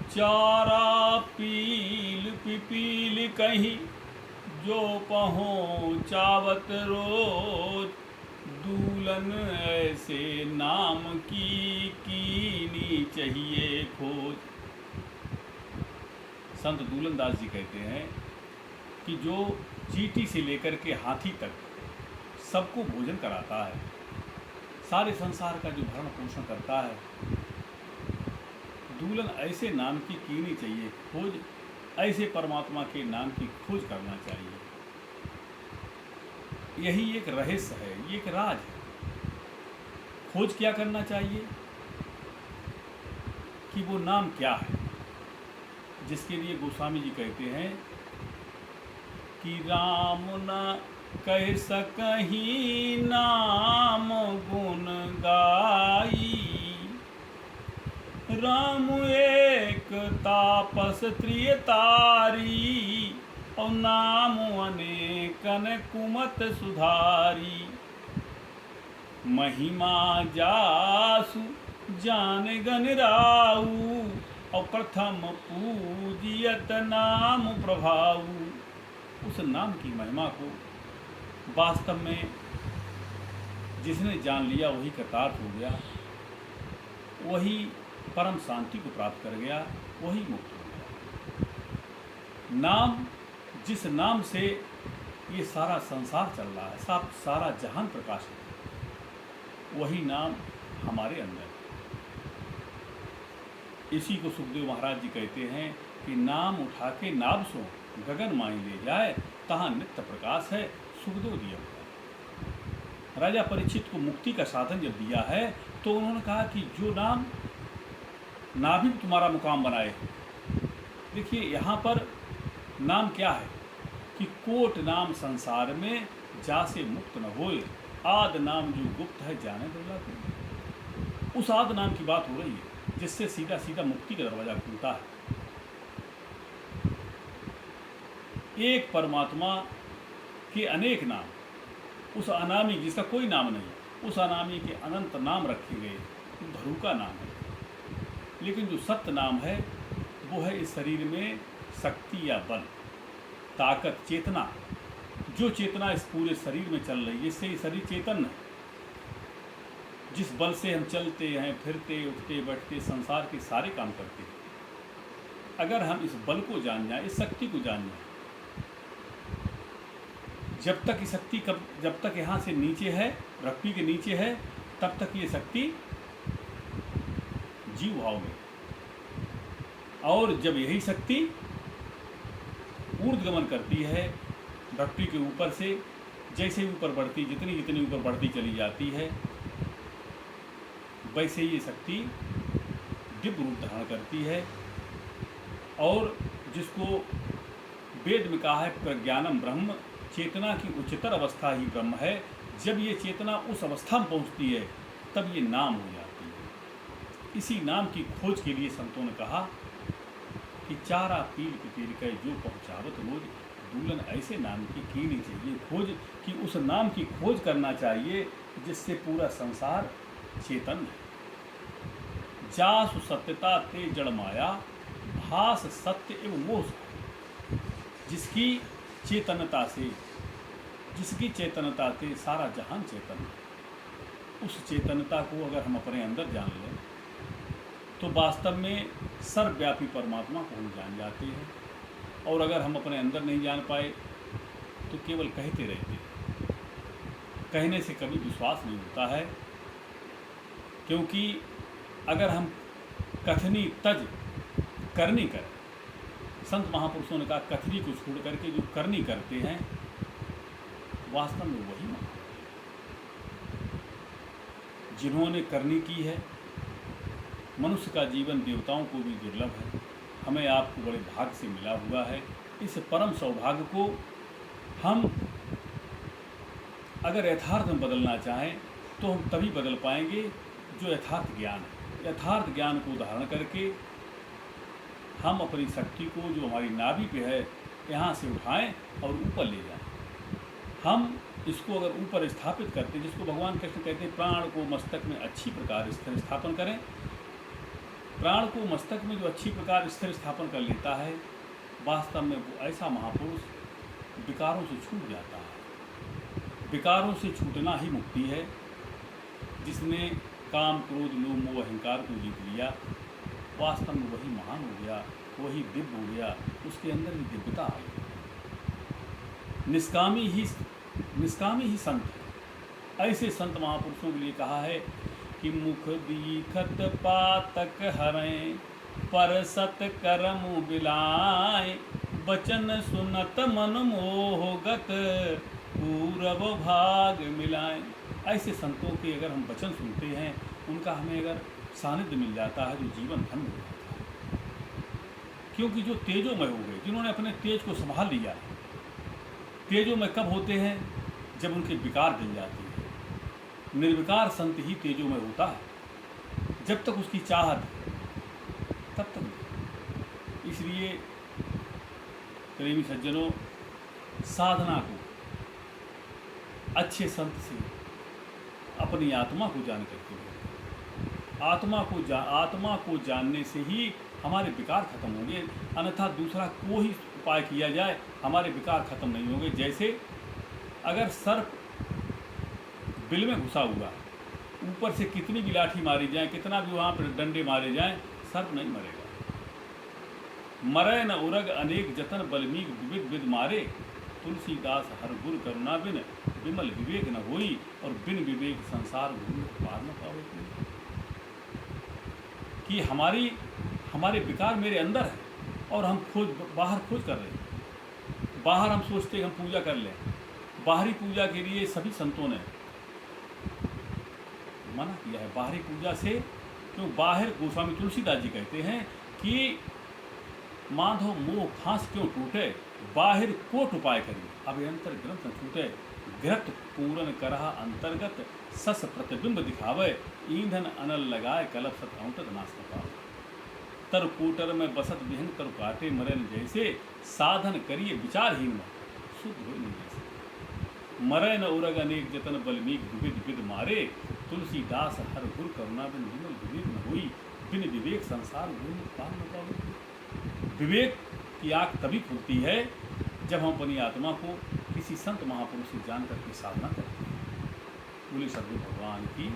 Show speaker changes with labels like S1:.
S1: चारा पील पिपील कहीं जो पहुँचावत रोज, दूलन ऐसे नाम की कीनी चाहिए खोज। संत दूलन दास जी कहते हैं कि जो चींटी से लेकर के हाथी तक सबको भोजन कराता है, सारे संसार का जो भरण पोषण करता है, दूलन ऐसे नाम की कीनी चाहिए खोज, ऐसे परमात्मा के नाम की खोज करना चाहिए। यही एक रहस्य है, ये एक राज है। खोज क्या करना चाहिए कि वो नाम क्या है, जिसके लिए गोस्वामी जी कहते हैं कि राम न कह सकहीं नाम गुण गाई, राम एक तापस त्रियतारी, और नाम अनेकन कुमत सुधारी। महिमा जासु जान गन राऊ, और प्रथम पूजियत नाम प्रभाऊ। उस नाम की महिमा को वास्तव में जिसने जान लिया वही कृतार्थ हो गया, वही परम शांति को प्राप्त कर गया, वही मुक्त हो गया। नाम, जिस नाम से ये सारा संसार चल रहा है, सारा जहान प्रकाशित है, वही नाम हमारे अंदर है। इसी को सुखदेव महाराज जी कहते हैं कि नाम उठा के नाभ सो, गगन माई ले जाए, तहाँ नित्य प्रकाश है, सुखदेव दिया हुआ। राजा परीक्षित को मुक्ति का साधन जब दिया है तो उन्होंने कहा कि जो नाम नाभि तुम्हारा मुकाम बनाए। देखिए यहाँ पर नाम क्या है कि कोट नाम संसार में जासे मुक्त न होए, आद नाम जो गुप्त है जाने दुर्लभ है। उस आद नाम की बात हो रही है जिससे सीधा सीधा मुक्ति का दरवाजा खुलता है। एक परमात्मा के अनेक नाम, उस अनामी जिसका कोई नाम नहीं, उस अनामी के अनंत नाम रखे गए, धरू का नाम है। लेकिन जो सत्य नाम है वो है इस शरीर में शक्ति या बल, ताकत, चेतना। जो चेतना इस पूरे शरीर में चल रही है, इससे ये शरीर चेतन है। जिस बल से हम चलते हैं, फिरते, उठते, बैठते, संसार के सारे काम करते हैं, अगर हम इस बल को जान जाएं, इस शक्ति को जान जाएं, जब तक ये शक्ति जब तक यहाँ से नीचे है, रक्पी के नीचे है, तब तक ये शक्ति जीव भाव में, और जब यही शक्ति ऊर्ध्वगमन करती है रक्पी के ऊपर से, जैसे ऊपर बढ़ती, जितनी जितनी ऊपर बढ़ती चली जाती है, वैसे ये शक्ति दिव्य रूप धारण करती है। और जिसको वेद में कहा है प्रज्ञानम ब्रह्म, चेतना की उच्चतर अवस्था ही ब्रह्म है। जब ये चेतना उस अवस्था में पहुंचती है तब ये नाम हो जाती है। इसी नाम की खोज के लिए संतों ने कहा कि चारा पील पिपील के जो पहुँचावत रोज, दूलन ऐसे नाम की कीनी चाहिए खोज, कि उस नाम की खोज करना चाहिए जिससे पूरा संसार चेतन है। जासु सत्यता ते जड़ माया, भास सत्य एवं मोह। जिसकी चेतनता से, जिसकी चेतनता से सारा जहान चेतन है, उस चेतनता को अगर हम अपने अंदर जान लें तो वास्तव में सर्वव्यापी परमात्मा को हम जान जाते हैं। और अगर हम अपने अंदर नहीं जान पाए तो केवल कहते रहते हैं। कहने से कभी विश्वास नहीं होता है, क्योंकि अगर हम कथनी तज करनी करें, संत महापुरुषों ने कहा कथनी को छोड़ करके जो करनी करते हैं, वास्तव में वही महान है। जिन्होंने करनी की है, मनुष्य का जीवन देवताओं को भी दुर्लभ है, हमें आपको बड़े भाग्य से मिला हुआ है। इस परम सौभाग्य को हम अगर यथार्थ में बदलना चाहें तो हम तभी बदल पाएंगे जो यथार्थ ज्ञान है। यथार्थ ज्ञान को धारण करके हम अपनी शक्ति को जो हमारी नाभि पे है यहाँ से उठाएं और ऊपर ले जाएं। हम इसको अगर ऊपर स्थापित करते, जिसको भगवान कृष्ण कहते हैं प्राण को मस्तक में अच्छी प्रकार स्थिर स्थापन करें। प्राण को मस्तक में जो अच्छी प्रकार स्थिर स्थापन कर लेता है, वास्तव में वो ऐसा महापुरुष विकारों से छूट जाता है। विकारों से छूटना ही मुक्ति है। जिसने काम क्रोध लोभ मोह अहंकार को जीत लिया, वास्तव में वही महान हो गया, वही दिव्य हो गया, उसके अंदर भी दिव्यता आई। निष्कामी ही संत है। ऐसे संत महापुरुषों के लिए कहा है कि मुख दीखत पातक हरें, पर सत कर्म बिलाए, बचन सुनत मन मोहगत, पूरब भाग मिलाएं। ऐसे संतों के अगर हम वचन सुनते हैं, उनका हमें अगर सानिध्य मिल जाता है, तो जीवन धन्य हो जाता है। क्योंकि जो तेजोमय हो गए, जिन्होंने अपने तेज को संभाल लिया, तेजोमय कब होते हैं? जब उनके विकार जल जाते हैं। निर्विकार संत ही तेजोमय होता है। जब तक उसकी चाहत तब तक नहीं। इसलिए प्रेमी सज्जनों, साधना को अच्छे संत से अपनी आत्मा को जान करके हो। आत्मा को जानने से ही हमारे विकार खत्म होंगे, अन्यथा दूसरा कोई उपाय किया जाए हमारे विकार खत्म नहीं होंगे। जैसे अगर सर्प बिल में घुसा हुआ, ऊपर से कितनी भी लाठी मारी जाए, कितना भी वहाँ पर डंडे मारे जाएं, सर्प नहीं मरेगा। मरै न उरग अनेक जतन बल्मीक विविध विद मारे, तुलसीदास हर गुर करुणा बिन, विमल विवेक न होई, और बिन विवेक संसार घूम पार न पावे। कि हमारे विकार मेरे अंदर है और हम बाहर खोज कर रहे हैं। बाहर हम सोचते हैं हम पूजा कर लें। बाहरी पूजा के लिए सभी संतों ने मना किया है, बाहरी पूजा से। क्यों? बाहर गोस्वामी तुलसीदास जी कहते हैं कि माधव मोह फांस क्यों टूटे, बाहिर कोट उपाय करिए, अब अंतर ग्रंथ न छूटे, ग्रत पूरन करहा अंतर्गत, सस प्रतिबिंब दिखावे, ईंधन अनल लगाए, कलप सत औंतक नाश न पावे। तर कोटर में बसत विहंग तर काटे मरन जैसे, साधन करिए विचारहीन में, शुद्ध हो नहीं जैसे। मरै न उरग अनेक जतन बल्मीक विविध विद मारे, तुलसीदास हर गुर करुणा बिन, विमल विवेक न होई, बिन विवेक संसार घूम पार न पावे। विवेक की आँख तभी खुलती है जब हम अपनी आत्मा को किसी संत महापुरुष से जान करके साधना करते हैं। बोले सद्गुरु भगवान की